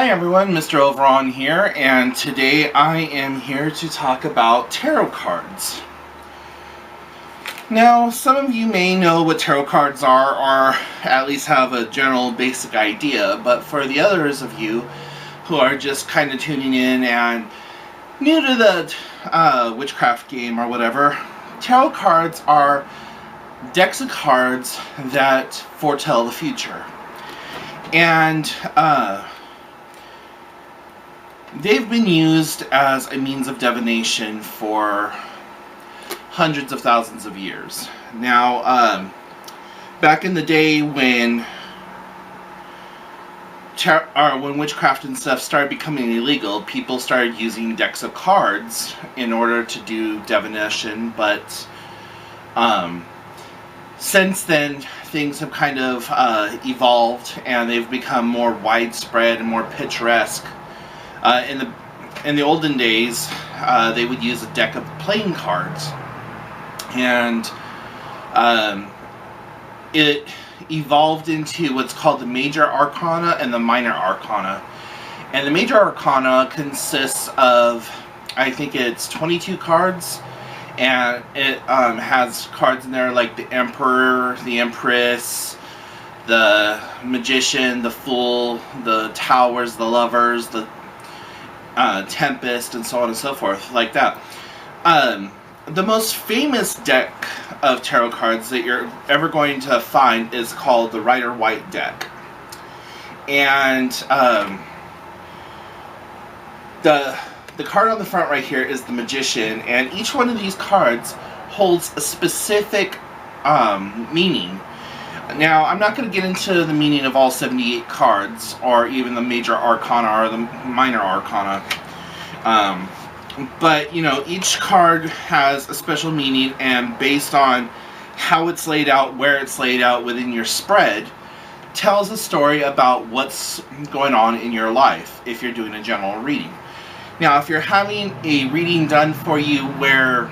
Hi everyone, Mr. Overon here, and today I am here to talk about tarot cards. Now, some of you may know what tarot cards are, or at least have a general basic idea, but for the others of you who are just kind of tuning in and new to the witchcraft game or whatever, tarot cards are decks of cards that foretell the future. And they've been used as a means of divination for hundreds of thousands of years. Now, back in the day when witchcraft and stuff started becoming illegal, people started using decks of cards in order to do divination, but since then things have kind of evolved and they've become more widespread and more picturesque. In the olden days, they would use a deck of playing cards, and it evolved into what's called the major arcana and the minor arcana. And the major arcana consists of, I think it's 22 cards, and it has cards in there like the Emperor, the Empress, the Magician, the Fool, the Towers, the Lovers, the Tempest, and so on and so forth, like that. The most famous deck of tarot cards that you're ever going to find is called the Rider-Waite deck. And the card on the front right here is the Magician, and each one of these cards holds a specific meaning. Now, I'm not going to get into the meaning of all 78 cards, or even the major arcana or the minor arcana. But, you know, each card has a special meaning, and based on how it's laid out, where it's laid out within your spread, tells a story about what's going on in your life, if you're doing a general reading. Now, if you're having a reading done for you where,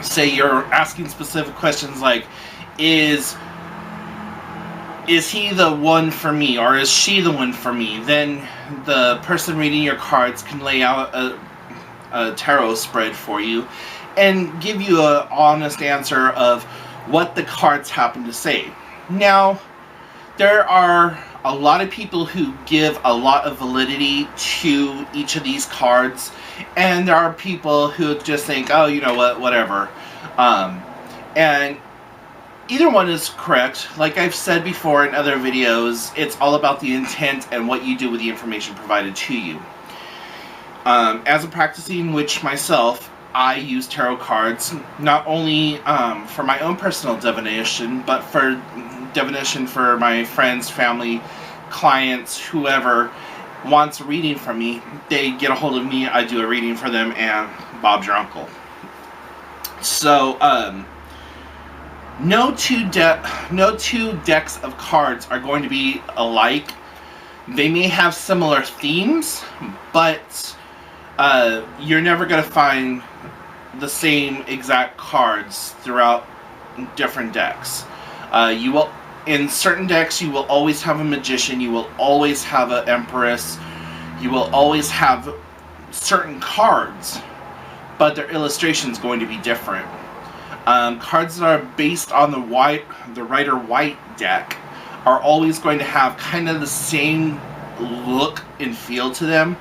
say, you're asking specific questions like, is he the one for me, or is she the one for me, then the person reading your cards can lay out a tarot spread for you and give you an honest answer of what the cards happen to say. Now, there are a lot of people who give a lot of validity to each of these cards, and there are people who just think, oh, you know what, whatever. And either one is correct. Like I've said before in other videos, it's all about the intent and what you do with the information provided to you. As a practicing witch myself, I use tarot cards not only for my own personal divination, but for divination for my friends, family, clients, whoever wants a reading from me. They get a hold of me, I do a reading for them, and Bob's your uncle. So, no two decks of cards are going to be alike. They may have similar themes, but you're never going to find the same exact cards throughout different decks. In certain decks, you will always have a Magician, you will always have an Empress, you will always have certain cards, but their illustration is going to be different. Cards that are based on the Rider-Waite deck are always going to have kind of the same look and feel to them,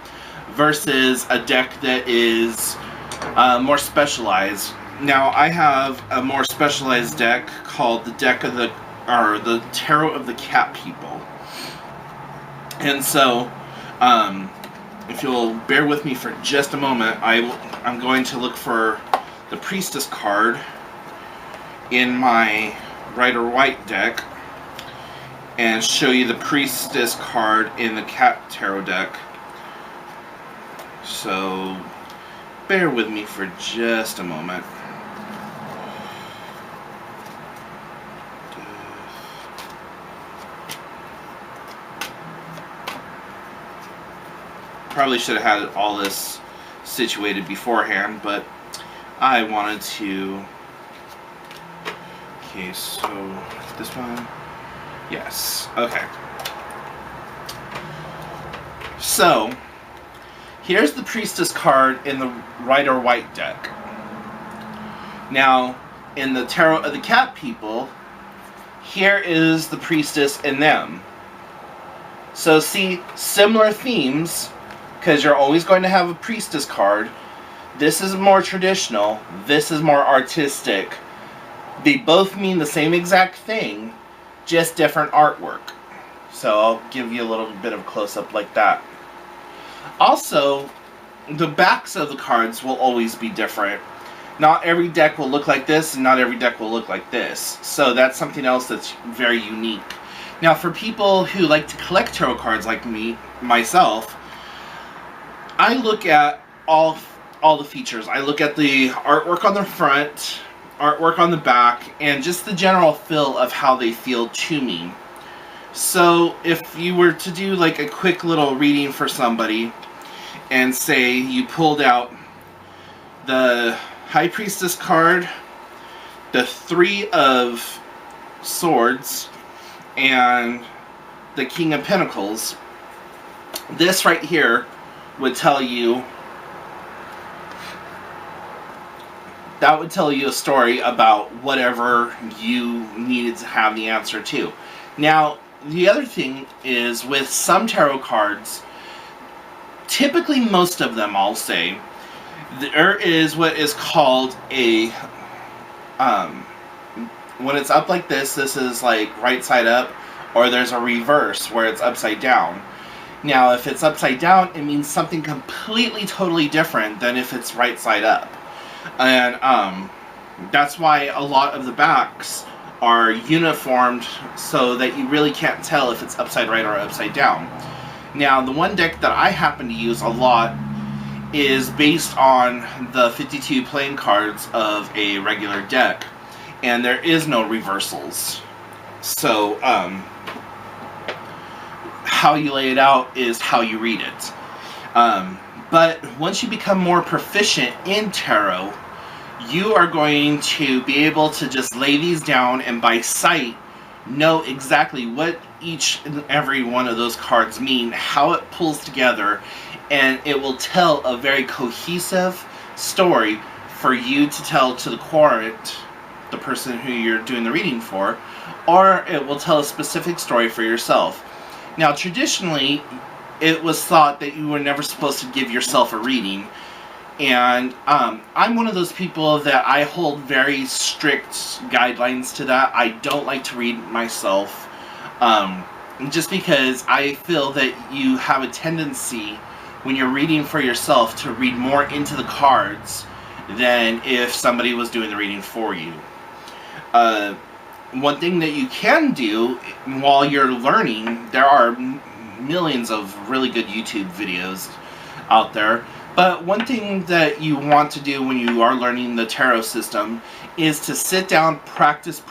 versus a deck that is more specialized. Now, I have a more specialized deck called the Tarot of the Cat People. And so, if you'll bear with me for just a moment, I'm going to look for the Priestess card in my Rider-Waite deck and show you the Priestess card in the Cat Tarot deck. So, bear with me for just a moment. Probably should have had all this situated beforehand, but I wanted to. Okay, so this one. Yes. Okay. So, here's the Priestess card in the Rider White deck. Now, in the Tarot of the Cat people, here is the Priestess in them. So see, similar themes, because you're always going to have a Priestess card. This is more traditional, this is more artistic. They both mean the same exact thing, just different artwork. So I'll give you a little bit of a close-up like that. Also, the backs of the cards will always be different. Not every deck will look like this, and not every deck will look like this. So that's something else that's very unique. Now, for people who like to collect tarot cards like myself, I look at all the features. I look at the artwork on the front, artwork on the back, and just the general feel of how they feel to me. So if you were to do like a quick little reading for somebody, and say you pulled out the High Priestess card, the Three of Swords, and the King of Pentacles, this right here would tell you, that would tell you a story about whatever you needed to have the answer to. Now, the other thing is, with some tarot cards, typically most of them, I'll say, there is what is called a, when it's up like this is like right side up, or there's a reverse where it's upside down. Now, if it's upside down, it means something completely, totally different than if it's right side up. And that's why a lot of the backs are uniformed so that you really can't tell if it's upside right or upside down. Now, the one deck that I happen to use a lot is based on the 52 playing cards of a regular deck, and there is no reversals. So, how you lay it out is how you read it. But once you become more proficient in tarot, you are going to be able to just lay these down and by sight know exactly what each and every one of those cards mean, how it pulls together, and it will tell a very cohesive story for you to tell to the querent, the person who you're doing the reading for, or it will tell a specific story for yourself. Now, traditionally, it was thought that you were never supposed to give yourself a reading, and I'm one of those people that I hold very strict guidelines to that. I don't like to read myself, just because I feel that you have a tendency, when you're reading for yourself, to read more into the cards than if somebody was doing the reading for you. One thing that you can do while you're learning, there are millions of really good YouTube videos out there, but one thing that you want to do when you are learning the tarot system is to sit down, practice. For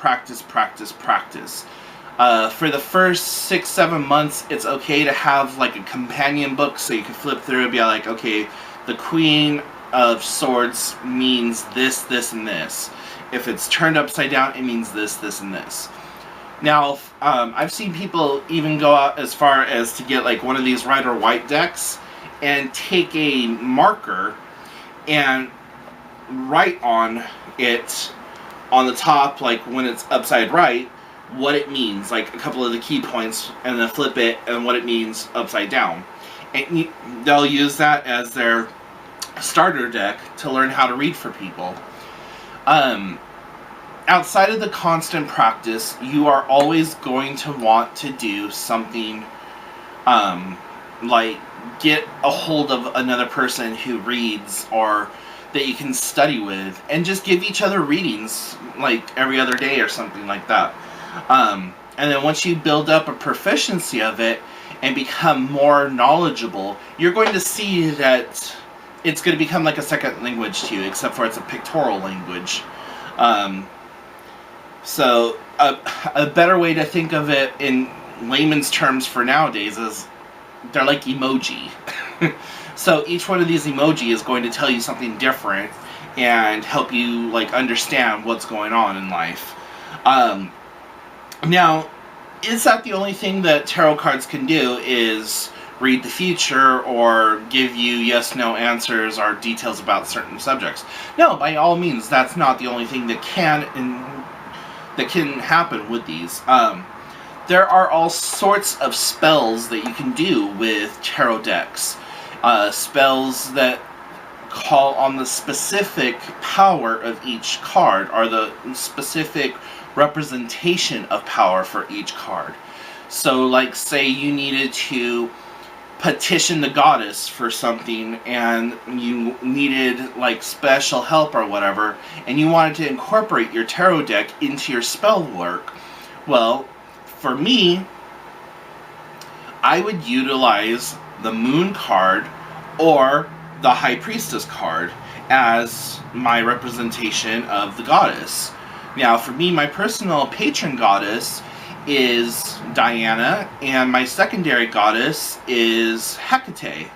the first 6-7 months, it's okay to have like a companion book so you can flip through and be like, okay, the Queen of Swords means this, and this. If it's turned upside down, it means this, and this. Now, I've seen people even go out as far as to get like one of these Rider White decks and take a marker and write on it, on the top, like when it's upside right, what it means, like a couple of the key points, and then flip it and what it means upside down. And they'll use that as their starter deck to learn how to read for people. Outside of the constant practice, you are always going to want to do something like get a hold of another person who reads, or that you can study with, and just give each other readings like every other day or something like that. And then once you build up a proficiency of it and become more knowledgeable, you're going to see that it's going to become like a second language to you, except for it's a pictorial language. So a better way to think of it in layman's terms for nowadays is they're like emoji. So each one of these emoji is going to tell you something different and help you like understand what's going on in life. Now, is that the only thing that tarot cards can do, is read the future or give you yes/no answers or details about certain subjects. No, by all means, that's not the only thing that can happen with these. There are all sorts of spells that you can do with tarot decks. Spells that call on the specific power of each card, or the specific representation of power for each card. So, like, say you needed to petition the goddess for something and you needed like special help or whatever, and you wanted to incorporate your tarot deck into your spell work. Well, for me, I would utilize the Moon card or the High Priestess card as my representation of the goddess. Now, for me, my personal patron goddess is Diana, and my secondary goddess is Hecate.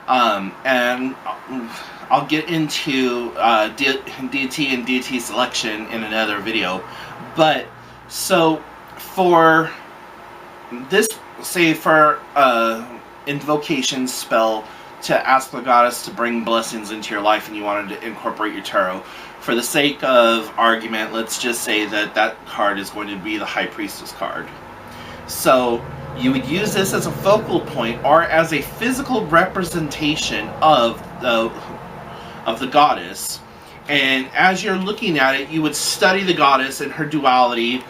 And I'll get into deity and deity selection in another video. But, so, for this, say for invocation spell to ask the goddess to bring blessings into your life and you wanted to incorporate your tarot, for the sake of argument, let's just say that that card is going to be the High Priestess card. So you would use this as a focal point or as a physical representation of the goddess. And as you're looking at it, you would study the goddess and her duality.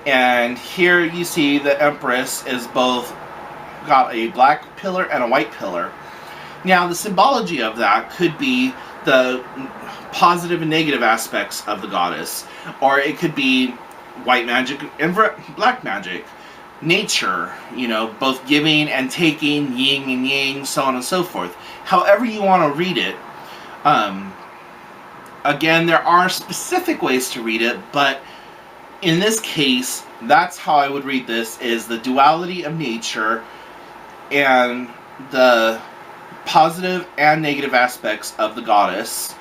And here you see the Empress is both got a black pillar and a white pillar. Now, the symbology of that could be the positive and negative aspects of the goddess, or it could be white magic and black magic, nature, you know, both giving and taking, yin and yang, so on and so forth. However you want to read it. Again, there are specific ways to read it, but in this case, that's how I would read this, is the duality of nature and the positive and negative aspects of the goddess,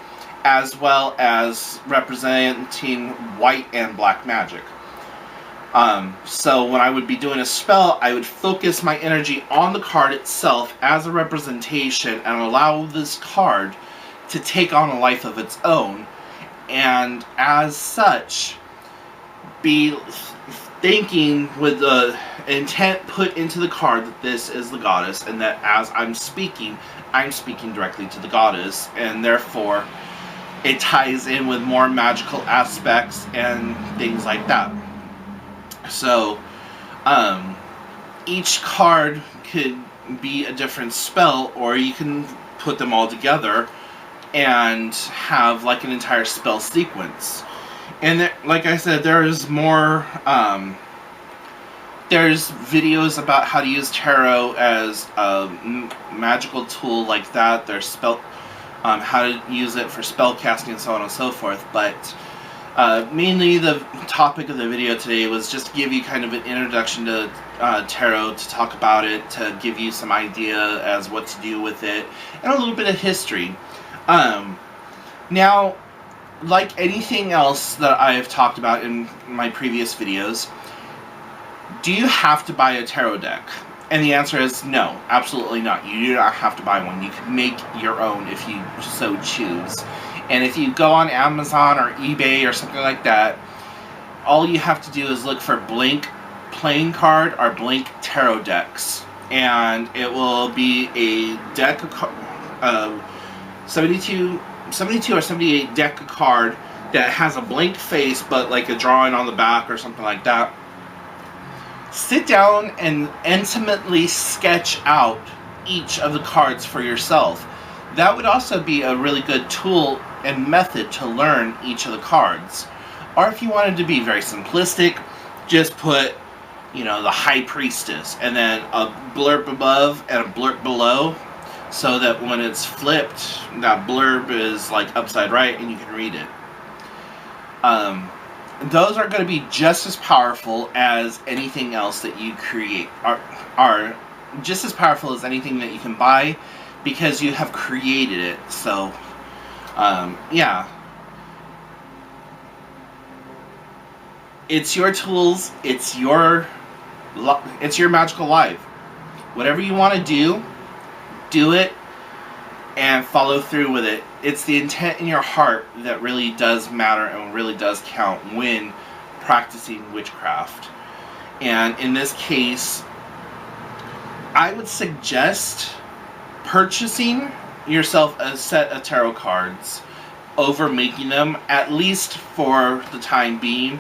as well as representing white and black magic. So when I would be doing a spell, I would focus my energy on the card itself as a representation and allow this card to take on a life of its own, and as such be thinking with the intent put into the card that this is the goddess, and that as I'm speaking directly to the goddess, and therefore it ties in with more magical aspects and things like that. So each card could be a different spell, or you can put them all together and have like an entire spell sequence. And there, like I said, there's more, there's videos about how to use tarot as a magical tool like that. There's spell, how to use it for spell casting and so on and so forth. But mainly the topic of the video today was just to give you kind of an introduction to tarot, to talk about it, to give you some idea as what to do with it, and a little bit of history. Now, like anything else that I have talked about in my previous videos, do you have to buy a tarot deck? And the answer is no, absolutely not. You do not have to buy one. You can make your own if you so choose. And if you go on Amazon or eBay or something like that, all you have to do is look for blank playing card or blank tarot decks. And it will be a deck of 72 or 78 deck of card that has a blank face but like a drawing on the back or something like that. Sit down and intimately sketch out each of the cards for yourself. That would also be a really good tool and method to learn each of the cards. Or if you wanted to be very simplistic, just put, you know, the High Priestess and then a blurb above and a blurb below, so that when it's flipped, that blurb is like upside right and you can read it. Those are going to be just as powerful as anything else that you create, are just as powerful as anything that you can buy, because you have created it. So, yeah. It's your tools, it's your magical life. whatever you want to do it and follow through with it. It's the intent in your heart that really does matter and really does count when practicing witchcraft. And in this case, I would suggest purchasing yourself a set of tarot cards over making them, at least for the time being.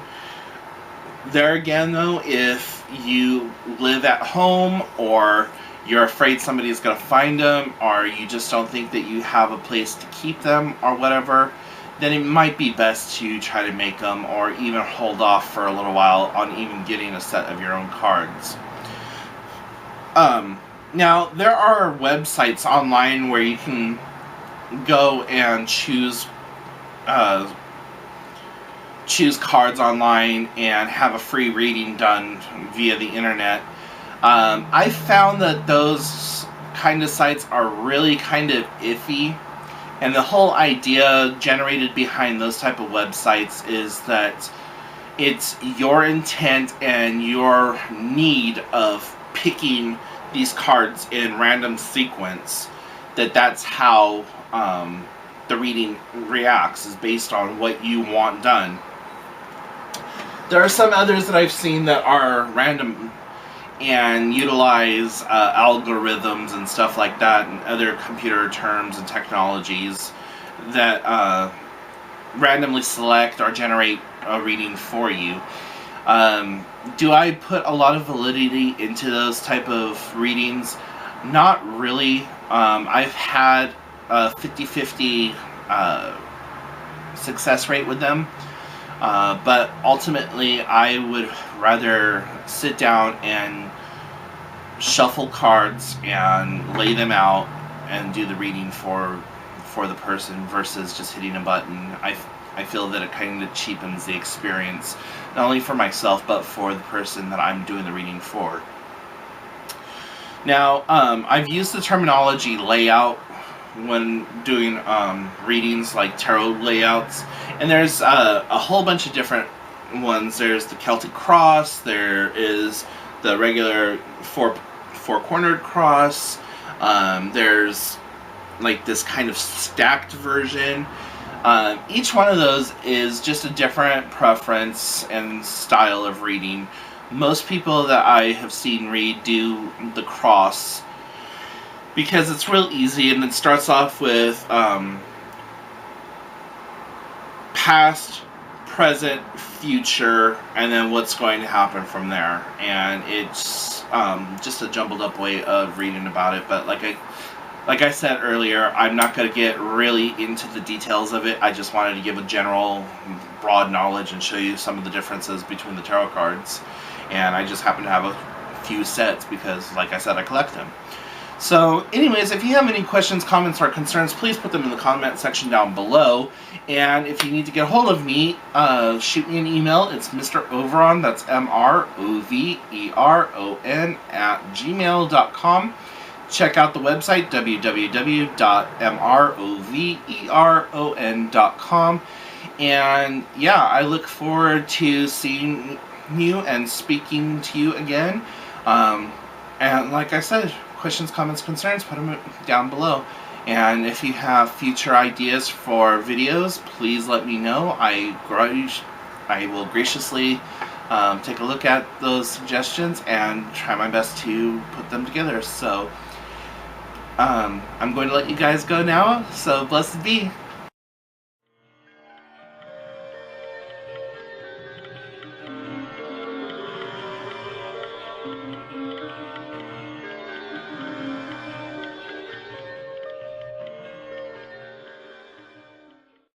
There again, though, if you live at home, or you're afraid somebody's going to find them, or you just don't think that you have a place to keep them, or whatever, then it might be best to try to make them, or even hold off for a little while on even getting a set of your own cards. Now, there are websites online where you can go and choose cards online and have a free reading done via the internet. I found that those kind of sites are really kind of iffy, and the whole idea generated behind those type of websites is that it's your intent and your need of picking these cards in random sequence, that's how the reading reacts, is based on what you want done. There are some others that I've seen that are random and utilize algorithms and stuff like that, and other computer terms and technologies that randomly select or generate a reading for you. Do I put a lot of validity into those type of readings? Not really. I've had a 50-50 success rate with them. But ultimately, I would rather sit down and shuffle cards and lay them out and do the reading for the person versus just hitting a button. I feel that it kind of cheapens the experience, not only for myself, but for the person that I'm doing the reading for. Now, I've used the terminology layout when doing readings, like tarot layouts, and there's a whole bunch of different ones. There's the Celtic cross, there is the regular four-cornered cross, there's like this kind of stacked version. Each one of those is just a different preference and style of reading. Most people that I have seen read do the cross because it's real easy, and it starts off with past, present, future, and then what's going to happen from there. And it's just a jumbled up way of reading about it. But like I said earlier, I'm not going to get really into the details of it. I just wanted to give a general, broad knowledge and show you some of the differences between the tarot cards. And I just happen to have a few sets because, like I said, I collect them. So anyways, if you have any questions, comments, or concerns, please put them in the comment section down below. And if you need to get a hold of me, shoot me an email. It's Mr. Overon, that's MROVERON @gmail.com. Check out the website, www.mroveron.com. And yeah, I look forward to seeing you and speaking to you again. And like I said, questions, comments, concerns, put them down below. And if you have future ideas for videos, please let me know. I will graciously take a look at those suggestions and try my best to put them together. So I'm going to let you guys go now, so blessed be.